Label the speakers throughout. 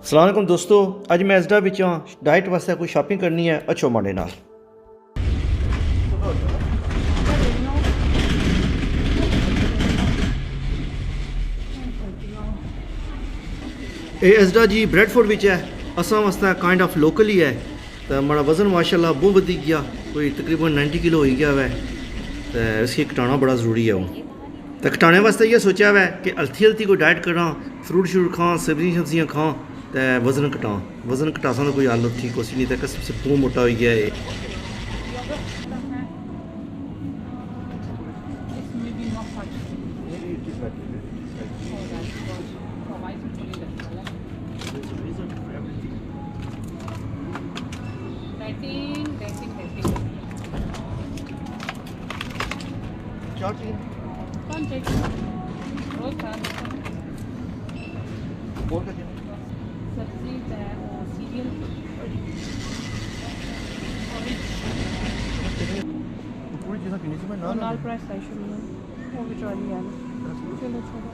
Speaker 1: अस्सलाम वालेकुम दोस्तों, अज मैं एसडा विचों डाइट वास्ते कोई शॉपिंग करनी है। अच्छो माड़े नाल ये एसडा जी ब्रेडफोर्ड विच है। असां वास्ते काइंड ऑफ लोकल ही है। तो हमारा वज़न माशाल्लाह बहुत वधी गया, कोई तकरीबन 90 किलो हो गया वै। तो इसकी घटाना बड़ा ज़रूरी है। तो घटाने वास्ते ये सोचा हुआ है कि हेल्थी हेल्थी कोई डाइट करा, फ्रूट श्रूट खां, सब्जियां सब्जियां खां, तो वज़न घटा। वज़न घटासा तो कोई हालत ठीक हो सी नहीं, तो सबसे बहुत मोटा हो गया है।
Speaker 2: नाल प्राइस है शुरू में वो भी चली है। चलो छोड़ो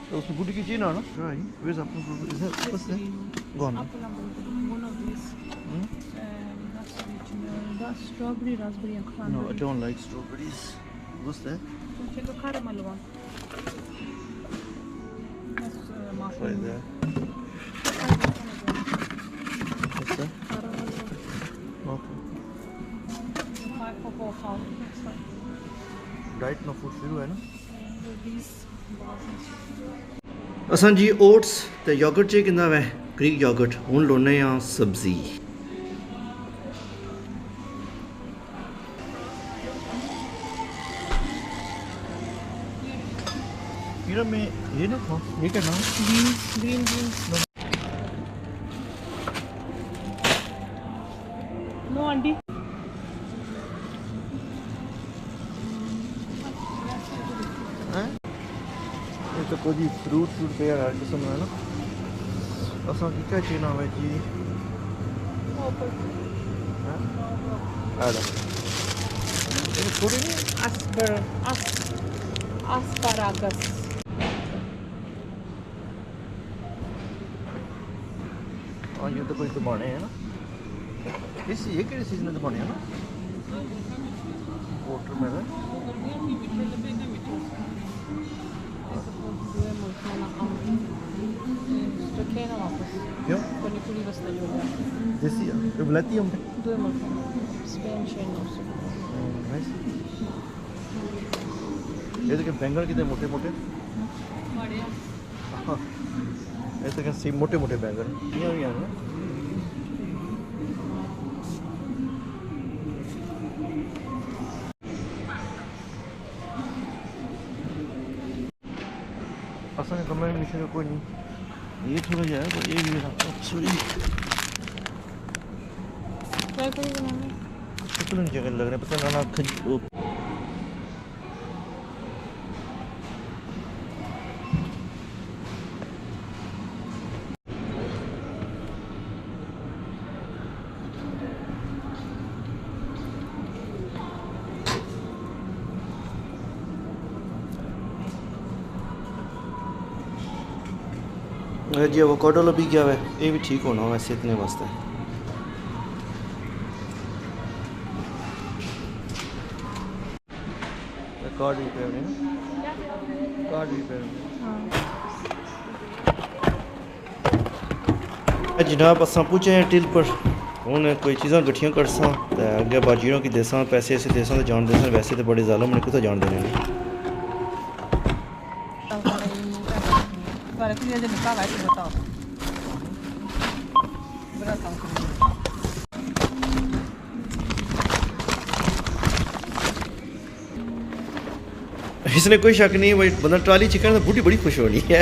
Speaker 1: तो उसमें गुडी की चीज़ ना ट्राई वेज आपको is it what's that gone
Speaker 2: one of these that's original, that's strawberry, raspberry and
Speaker 1: no
Speaker 2: cranberry.
Speaker 1: I don't like strawberries what's that
Speaker 2: चलो caramel one, that's
Speaker 1: try
Speaker 2: muffin.
Speaker 1: That what's that
Speaker 2: Caramel one.
Speaker 1: Okay
Speaker 2: Five for both out, that's fine.
Speaker 1: Diet ना food शुरू है ना।
Speaker 2: These bars.
Speaker 1: असां जी oats ते yogurt च किंदा वै Greek yogurt हुन लोने आ सब्जी। हीरा में ये ना खा ये क्या नाम
Speaker 2: Green beans. No Andy.
Speaker 1: है ये तो कोई फ्रूट फ्रूट पे यार किस्म है ना। असां की क्या चीना है जी हैं आला ये थोड़ी नहीं
Speaker 2: Asparagus.
Speaker 1: और ये तो कोई दबाने है ना। इस ये किस चीज़ में दबाने है ना वाटरमेलन। क्यों देसी है ये बुलाती हम नाइस। ये तो क्या बैंगन कितने मोटे मोटे हाँ ये तो क्या सी मोटे मोटे बैंगन ये भी है ना। असल में कमरे में मिशन कोई नहीं ये थोड़ा जाए तो ये भी सॉरी कितने जगह लग रहे हैं पता ना जी एवोकाडो लभी गया है ये भी ठीक होना वैसे इतने वास्ते। कार्ड रिपेयर में कार्ड रिपेयर में जनाब असां पूछे हैं टिल पर हूँ कोई चीज़ा गठियाँ करसा तो अगे बाजीरों की देसा पैसे ऐसे देसा तो जान देसा वैसे तो बड़े जालम ने कुछ जान देने नहीं। इसने कोई शक नहीं भाई बंदा ट्राली चिकन तो बूटी बड़ी खुश होनी है।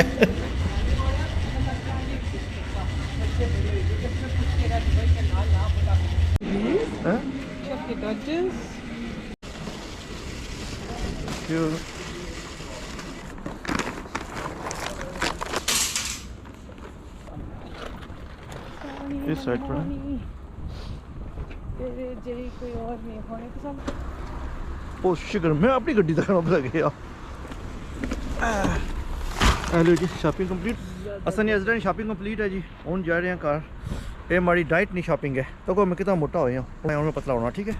Speaker 1: इस साइड पर
Speaker 2: तेरे जही कोई और नहीं होने के सब
Speaker 1: ओ शिकर मैं अपनी गड्डी तक ना गया हेलो जी शॉपिंग कंप्लीट असन एजरा शॉपिंग कंप्लीट है जी हूँ जा रहे हैं घर ये हमारी डाइट नहीं शॉपिंग है तो मैं कितना मोटा हो गया हूँ पतला होना ठीक है।